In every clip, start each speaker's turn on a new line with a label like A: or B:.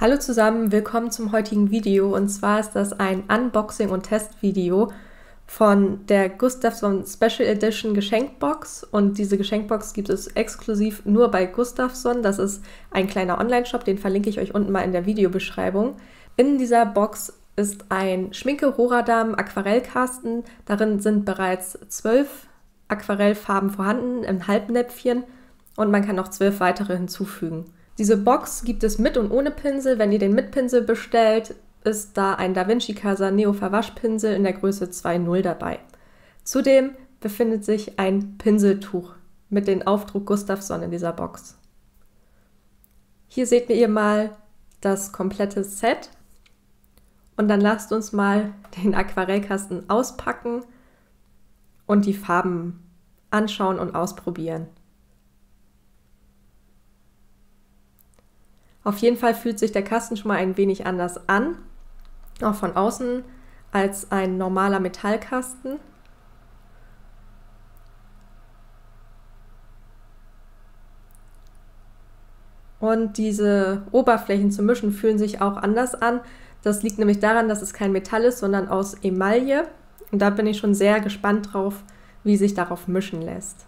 A: Hallo zusammen, willkommen zum heutigen Video, und zwar ist das ein Unboxing- und Testvideo von der Gustafsson Special Edition Geschenkbox, und diese Geschenkbox gibt es exklusiv nur bei Gustafsson. Das ist ein kleiner Online-Shop, den verlinke ich euch unten mal in der Videobeschreibung. In dieser Box ist ein Schminke-Horadam-Aquarellkasten. Darin sind bereits 12 Aquarellfarben vorhanden im Halbnäpfchen und man kann noch 12 weitere hinzufügen. Diese Box gibt es mit und ohne Pinsel. Wenn ihr den mit Pinsel bestellt, ist da ein Da Vinci Casa Neo Verwaschpinsel in der Größe 2.0 dabei. Zudem befindet sich ein Pinseltuch mit dem Aufdruck Gustafsson in dieser Box. Hier seht ihr mal das komplette Set. Und dann lasst uns mal den Aquarellkasten auspacken und die Farben anschauen und ausprobieren. Auf jeden Fall fühlt sich der Kasten schon mal ein wenig anders an, auch von außen, als ein normaler Metallkasten. Und diese Oberflächen zum Mischen fühlen sich auch anders an. Das liegt nämlich daran, dass es kein Metall ist, sondern aus Emaille. Und da bin ich schon sehr gespannt drauf, wie sich darauf mischen lässt.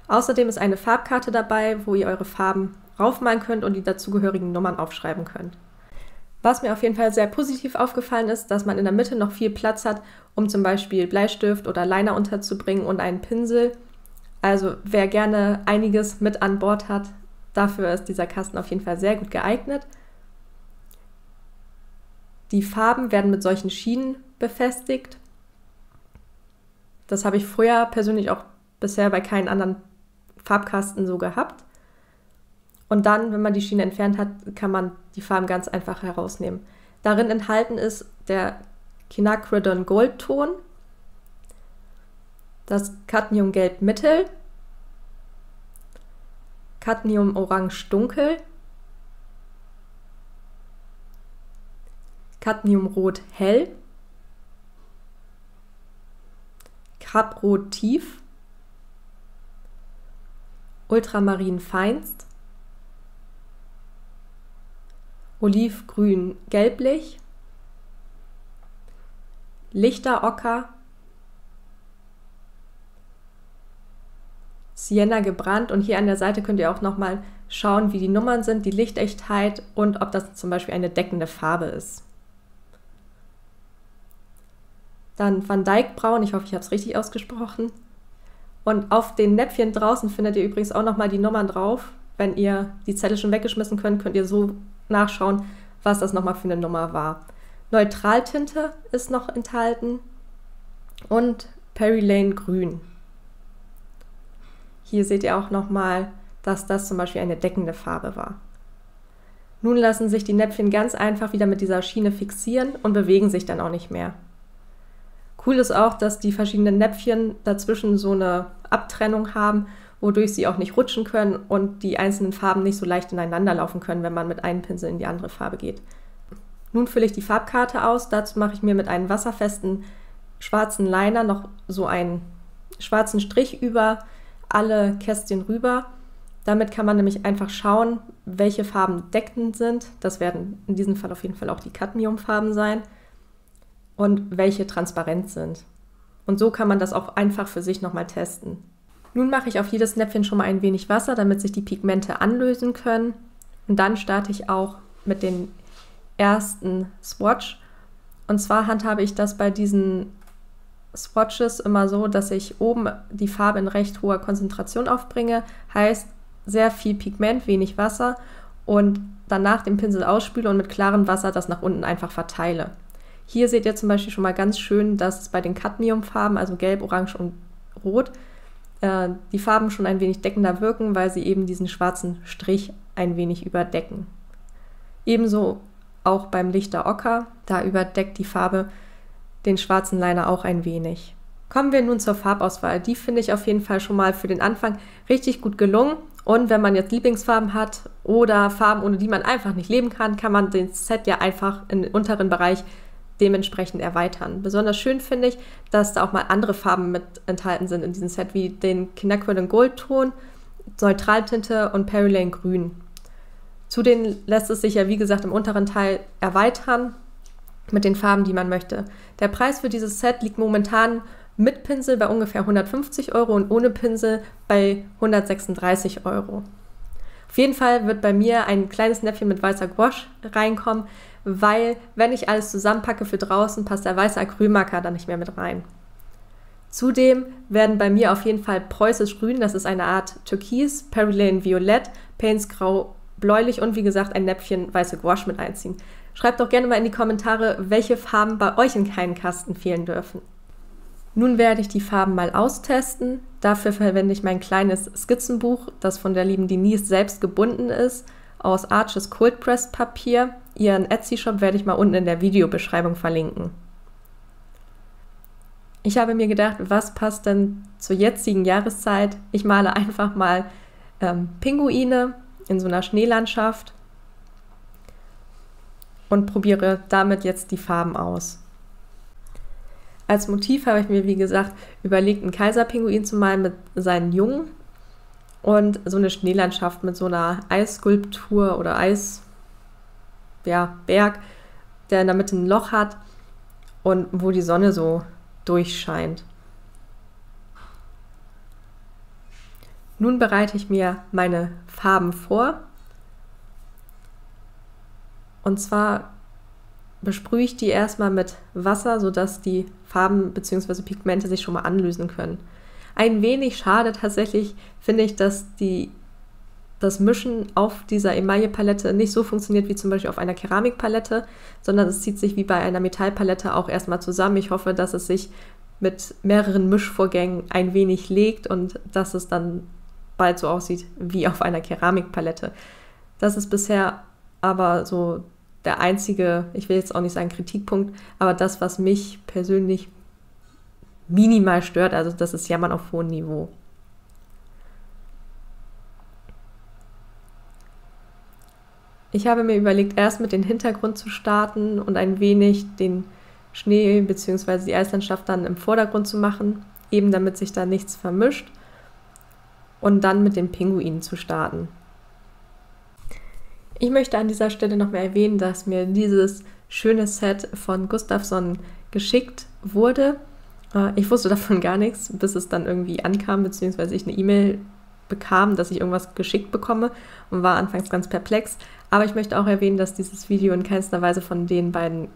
A: Außerdem ist eine Farbkarte dabei, wo ihr eure Farben raufmalen könnt und die dazugehörigen Nummern aufschreiben könnt. Was mir auf jeden Fall sehr positiv aufgefallen ist, dass man in der Mitte noch viel Platz hat, um zum Beispiel Bleistift oder Liner unterzubringen und einen Pinsel. Also wer gerne einiges mit an Bord hat, dafür ist dieser Kasten auf jeden Fall sehr gut geeignet. Die Farben werden mit solchen Schienen befestigt. Das habe ich früher persönlich auch bisher bei keinem anderen Farbkasten so gehabt. Und dann, wenn man die Schiene entfernt hat, kann man die Farben ganz einfach herausnehmen. Darin enthalten ist der Quinacridone Goldton, das Cadmium Gelb Mittel, Cadmium Orange Dunkel, Cadmium Rot Hell, Krabrot Tief, Ultramarin Feinst, Olivgrün gelblich, Lichter Ocker, Sienna gebrannt, und hier an der Seite könnt ihr auch nochmal schauen, wie die Nummern sind, die Lichtechtheit und ob das zum Beispiel eine deckende Farbe ist. Dann Van Dyck Braun, ich hoffe, ich habe es richtig ausgesprochen. Und auf den Näpfchen draußen findet ihr übrigens auch nochmal die Nummern drauf. Wenn ihr die Zettel schon weggeschmissen könnt, könnt ihr so nachschauen, was das nochmal für eine Nummer war. Neutraltinte ist noch enthalten und Perry Lane Grün. Hier seht ihr auch nochmal, dass das zum Beispiel eine deckende Farbe war. Nun lassen sich die Näpfchen ganz einfach wieder mit dieser Schiene fixieren und bewegen sich dann auch nicht mehr. Cool ist auch, dass die verschiedenen Näpfchen dazwischen so eine Abtrennung haben, wodurch sie auch nicht rutschen können und die einzelnen Farben nicht so leicht ineinander laufen können, wenn man mit einem Pinsel in die andere Farbe geht. Nun fülle ich die Farbkarte aus. Dazu mache ich mir mit einem wasserfesten schwarzen Liner noch so einen schwarzen Strich über alle Kästchen rüber. Damit kann man nämlich einfach schauen, welche Farben deckend sind. Das werden in diesem Fall auf jeden Fall auch die Cadmiumfarben sein und welche transparent sind. Und so kann man das auch einfach für sich nochmal testen. Nun mache ich auf jedes Näpfchen schon mal ein wenig Wasser, damit sich die Pigmente anlösen können. Und dann starte ich auch mit dem ersten Swatch. Und zwar handhabe ich das bei diesen Swatches immer so, dass ich oben die Farbe in recht hoher Konzentration aufbringe. Heißt, sehr viel Pigment, wenig Wasser, und danach den Pinsel ausspüle und mit klarem Wasser das nach unten einfach verteile. Hier seht ihr zum Beispiel schon mal ganz schön, dass es bei den Cadmiumfarben, also Gelb, Orange und Rot, die Farben schon ein wenig deckender wirken, weil sie eben diesen schwarzen Strich ein wenig überdecken. Ebenso auch beim Lichter Ocker, da überdeckt die Farbe den schwarzen Liner auch ein wenig. Kommen wir nun zur Farbauswahl. Die finde ich auf jeden Fall schon mal für den Anfang richtig gut gelungen. Und wenn man jetzt Lieblingsfarben hat oder Farben, ohne die man einfach nicht leben kann, kann man den Set ja einfach im unteren Bereich dementsprechend erweitern. Besonders schön finde ich, dass da auch mal andere Farben mit enthalten sind in diesem Set, wie den Quinacridone Goldton, Neutraltinte und Perry Lane Grün. Zudem lässt es sich ja, wie gesagt, im unteren Teil erweitern mit den Farben, die man möchte. Der Preis für dieses Set liegt momentan mit Pinsel bei ungefähr 150 € und ohne Pinsel bei 136 €. Auf jeden Fall wird bei mir ein kleines Näpfchen mit weißer Gouache reinkommen, weil, wenn ich alles zusammenpacke für draußen, passt der weiße Acrylmarker dann nicht mehr mit rein. Zudem werden bei mir auf jeden Fall Preußisch Grün, das ist eine Art Türkis, Perylane Violett, Paints Grau bläulich und wie gesagt ein Näpfchen weiße Gouache mit einziehen. Schreibt doch gerne mal in die Kommentare, welche Farben bei euch in keinem Kasten fehlen dürfen. Nun werde ich die Farben mal austesten. Dafür verwende ich mein kleines Skizzenbuch, das von der lieben Denise selbst gebunden ist, aus Arches Cold Pressed Papier. Ihren Etsy-Shop werde ich mal unten in der Videobeschreibung verlinken. Ich habe mir gedacht, was passt denn zur jetzigen Jahreszeit? Ich male einfach mal Pinguine in so einer Schneelandschaft und probiere damit jetzt die Farben aus. Als Motiv habe ich mir, wie gesagt, überlegt, einen Kaiserpinguin zu malen mit seinen Jungen und so eine Schneelandschaft mit so einer Eisskulptur oder Berg, der in der Mitte ein Loch hat und wo die Sonne so durchscheint. Nun bereite ich mir meine Farben vor. Und zwar besprühe ich die erstmal mit Wasser, sodass die Farben bzw. Pigmente sich schon mal anlösen können. Ein wenig schade tatsächlich finde ich, dass das Mischen auf dieser Emaille-Palette nicht so funktioniert wie zum Beispiel auf einer Keramikpalette, sondern es zieht sich wie bei einer Metallpalette auch erstmal zusammen. Ich hoffe, dass es sich mit mehreren Mischvorgängen ein wenig legt und dass es dann bald so aussieht wie auf einer Keramikpalette. Das ist bisher aber so der einzige, ich will jetzt auch nicht sagen Kritikpunkt, aber das, was mich persönlich minimal stört, also das ist Jammern auf hohem Niveau. Ich habe mir überlegt, erst mit dem Hintergrund zu starten und ein wenig den Schnee bzw. die Eislandschaft dann im Vordergrund zu machen, eben damit sich da nichts vermischt und dann mit den Pinguinen zu starten. Ich möchte an dieser Stelle noch mal erwähnen, dass mir dieses schöne Set von Gustafsson geschickt wurde. Ich wusste davon gar nichts, bis es dann irgendwie ankam, beziehungsweise ich eine E-Mail bekam, dass ich irgendwas geschickt bekomme und war anfangs ganz perplex. Aber ich möchte auch erwähnen, dass dieses Video in keinster Weise von den beiden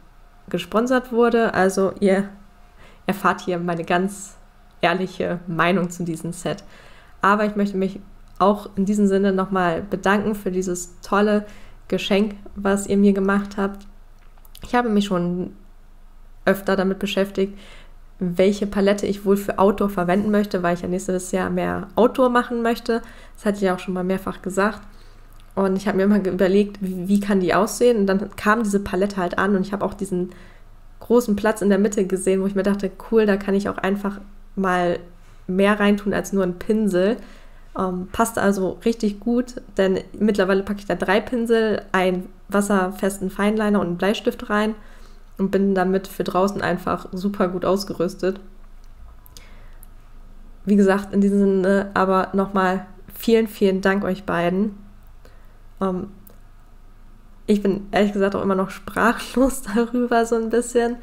A: gesponsert wurde. Also ihr erfahrt hier meine ganz ehrliche Meinung zu diesem Set. Aber ich möchte mich auch in diesem Sinne nochmal bedanken für dieses tolle Geschenk, was ihr mir gemacht habt. Ich habe mich schon öfter damit beschäftigt, welche Palette ich wohl für Outdoor verwenden möchte, weil ich ja nächstes Jahr mehr Outdoor machen möchte. Das hatte ich ja auch schon mal mehrfach gesagt. Und ich habe mir immer überlegt, wie kann die aussehen? Und dann kam diese Palette halt an und ich habe auch diesen großen Platz in der Mitte gesehen, wo ich mir dachte, cool, da kann ich auch einfach mal mehr reintun als nur ein Pinsel. Passt also richtig gut, denn mittlerweile packe ich da 3 Pinsel, einen wasserfesten Feinliner und einen Bleistift rein und bin damit für draußen einfach super gut ausgerüstet. Wie gesagt, in diesem Sinne aber nochmal vielen, vielen Dank euch beiden. Ich bin ehrlich gesagt auch immer noch sprachlos darüber so ein bisschen.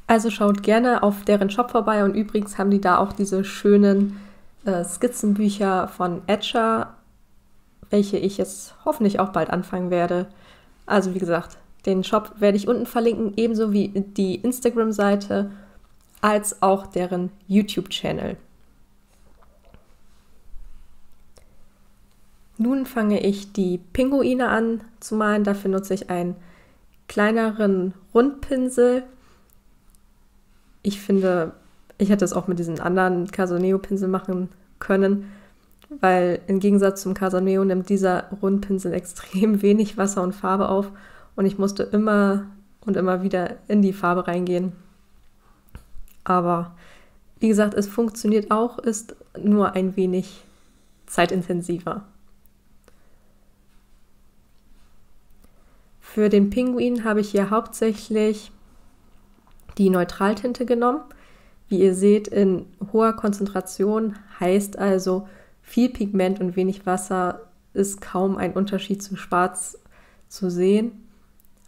A: Also schaut gerne auf deren Shop vorbei und übrigens haben die da auch diese schönen Skizzenbücher von Etcher, welche ich jetzt hoffentlich auch bald anfangen werde. Also wie gesagt, den Shop werde ich unten verlinken, ebenso wie die Instagram-Seite, als auch deren YouTube-Channel. Nun fange ich die Pinguine an zu malen. Dafür nutze ich einen kleineren Rundpinsel. Ich finde, ich hätte es auch mit diesen anderen Casaneo-Pinsel machen können, weil im Gegensatz zum Casaneo nimmt dieser Rundpinsel extrem wenig Wasser und Farbe auf und ich musste immer und immer wieder in die Farbe reingehen. Aber wie gesagt, es funktioniert auch, ist nur ein wenig zeitintensiver. Für den Pinguin habe ich hier hauptsächlich die Neutraltinte genommen. Wie ihr seht, in hoher Konzentration heißt also viel Pigment und wenig Wasser ist kaum ein Unterschied zu Schwarz zu sehen.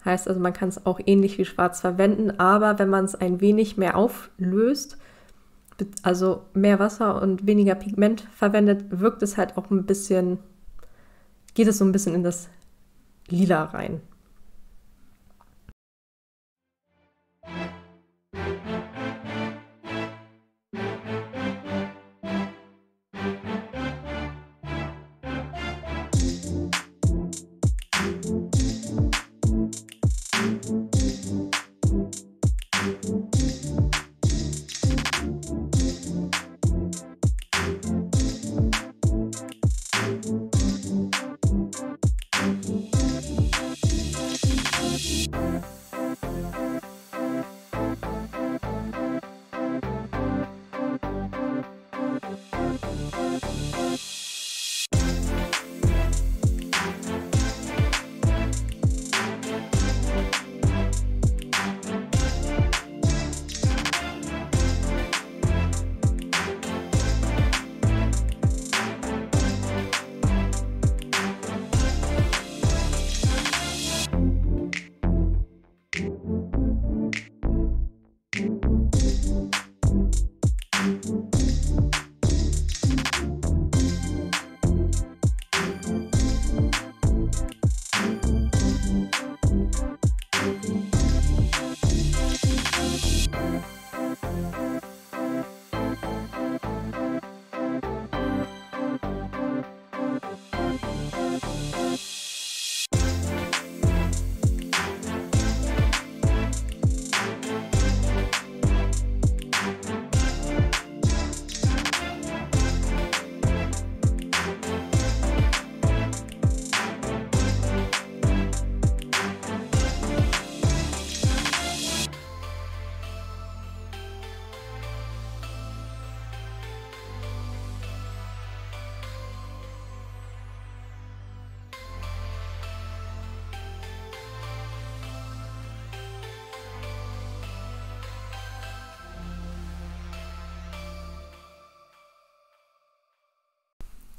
A: Heißt also, man kann es auch ähnlich wie Schwarz verwenden, aber wenn man es ein wenig mehr auflöst, also mehr Wasser und weniger Pigment verwendet, wirkt es halt auch ein bisschen, geht es so ein bisschen in das Lila rein.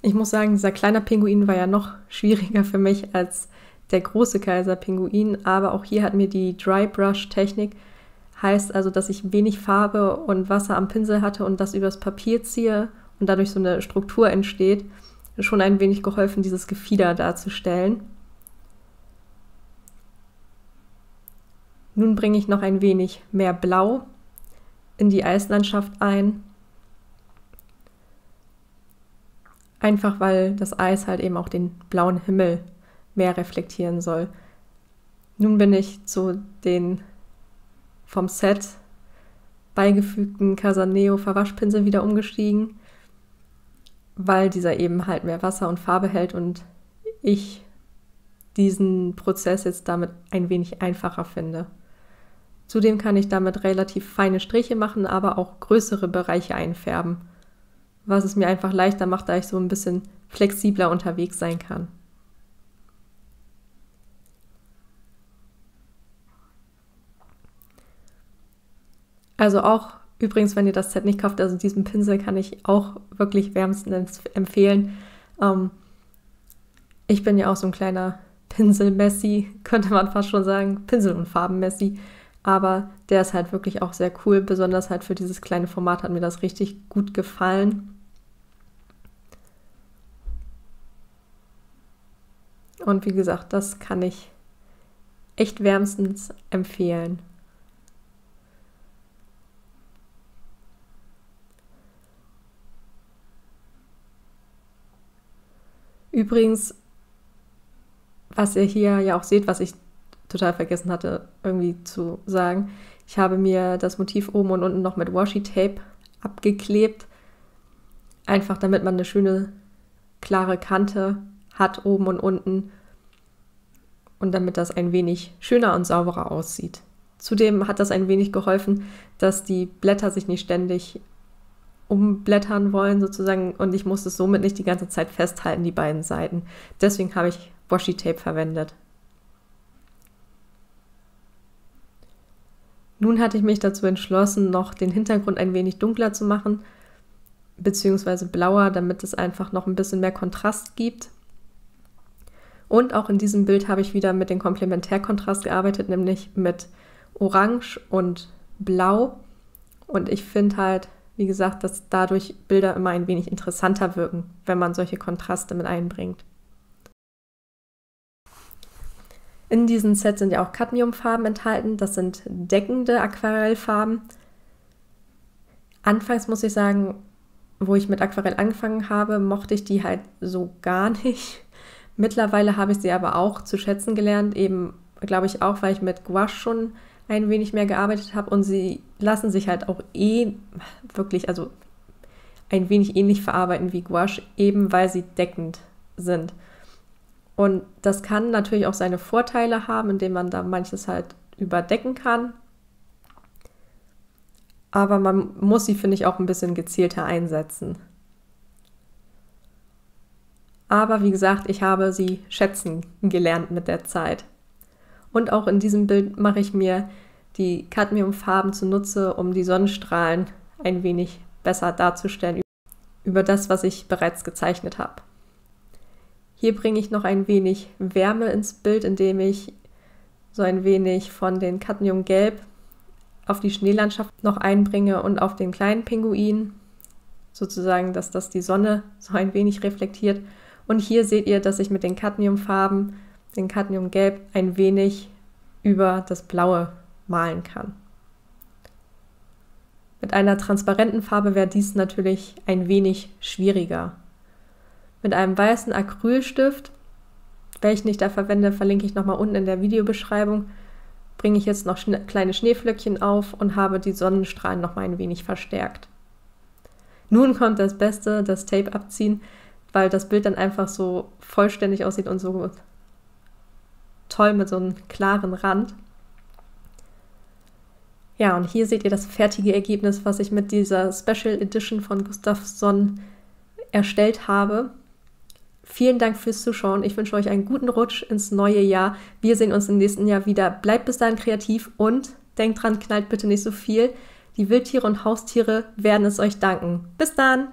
A: Ich muss sagen, dieser kleine Pinguin war ja noch schwieriger für mich als der große Kaiserpinguin, aber auch hier hat mir die Dry Brush Technik, heißt also, dass ich wenig Farbe und Wasser am Pinsel hatte und das übers Papier ziehe und dadurch so eine Struktur entsteht, schon ein wenig geholfen, dieses Gefieder darzustellen. Nun bringe ich noch ein wenig mehr Blau in die Eislandschaft ein. Einfach weil das Eis halt eben auch den blauen Himmel mehr reflektieren soll. Nun bin ich zu den vom Set beigefügten Casaneo Verwaschpinsel wieder umgestiegen, weil dieser eben halt mehr Wasser und Farbe hält und ich diesen Prozess jetzt damit ein wenig einfacher finde. Zudem kann ich damit relativ feine Striche machen, aber auch größere Bereiche einfärben, was es mir einfach leichter macht, da ich so ein bisschen flexibler unterwegs sein kann. Also auch übrigens, wenn ihr das Set nicht kauft, also diesen Pinsel kann ich auch wirklich wärmstens empfehlen. Ich bin ja auch so ein kleiner Pinsel-Messi, könnte man fast schon sagen, Pinsel- und Farben-Messi, aber der ist halt wirklich auch sehr cool, besonders halt für dieses kleine Format hat mir das richtig gut gefallen. Und wie gesagt, das kann ich echt wärmstens empfehlen. Übrigens, was ihr hier ja auch seht, was ich total vergessen hatte irgendwie zu sagen, ich habe mir das Motiv oben und unten noch mit Washi-Tape abgeklebt, einfach damit man eine schöne, klare Kante hat oben und unten und damit das ein wenig schöner und sauberer aussieht. Zudem hat das ein wenig geholfen, dass die Blätter sich nicht ständig umblättern wollen sozusagen und ich muss es somit nicht die ganze Zeit festhalten, die beiden Seiten. Deswegen habe ich Washi-Tape verwendet. Nun hatte ich mich dazu entschlossen, noch den Hintergrund ein wenig dunkler zu machen, beziehungsweise blauer, damit es einfach noch ein bisschen mehr Kontrast gibt. Und auch in diesem Bild habe ich wieder mit dem Komplementärkontrast gearbeitet, nämlich mit Orange und Blau. Und ich finde halt, wie gesagt, dass dadurch Bilder immer ein wenig interessanter wirken, wenn man solche Kontraste mit einbringt. In diesem Set sind ja auch Cadmiumfarben enthalten. Das sind deckende Aquarellfarben. Anfangs muss ich sagen, wo ich mit Aquarell angefangen habe, mochte ich die halt so gar nicht. Mittlerweile habe ich sie aber auch zu schätzen gelernt, eben, glaube ich, auch, weil ich mit Gouache schon ein wenig mehr gearbeitet habe und sie lassen sich halt auch wirklich, also ein wenig ähnlich verarbeiten wie Gouache, eben weil sie deckend sind. Und das kann natürlich auch seine Vorteile haben, indem man da manches halt überdecken kann. Aber man muss sie, finde ich, auch ein bisschen gezielter einsetzen. Aber wie gesagt, ich habe sie schätzen gelernt mit der Zeit. Und auch in diesem Bild mache ich mir die Cadmiumfarben zunutze, um die Sonnenstrahlen ein wenig besser darzustellen über das, was ich bereits gezeichnet habe. Hier bringe ich noch ein wenig Wärme ins Bild, indem ich so ein wenig von den Cadmiumgelb auf die Schneelandschaft noch einbringe und auf den kleinen Pinguin, sozusagen, dass das die Sonne so ein wenig reflektiert. Und hier seht ihr, dass ich mit den Cadmiumfarben, den Cadmiumgelb, ein wenig über das Blaue malen kann. Mit einer transparenten Farbe wäre dies natürlich ein wenig schwieriger. Mit einem weißen Acrylstift, welchen ich da verwende, verlinke ich nochmal unten in der Videobeschreibung, bringe ich jetzt noch kleine Schneeflöckchen auf und habe die Sonnenstrahlen nochmal ein wenig verstärkt. Nun kommt das Beste, das Tape abziehen, weil das Bild dann einfach so vollständig aussieht und so toll mit so einem klaren Rand. Ja, und hier seht ihr das fertige Ergebnis, was ich mit dieser Special Edition von Gustafsson erstellt habe. Vielen Dank fürs Zuschauen. Ich wünsche euch einen guten Rutsch ins neue Jahr. Wir sehen uns im nächsten Jahr wieder. Bleibt bis dahin kreativ und denkt dran, knallt bitte nicht so viel. Die Wildtiere und Haustiere werden es euch danken. Bis dann!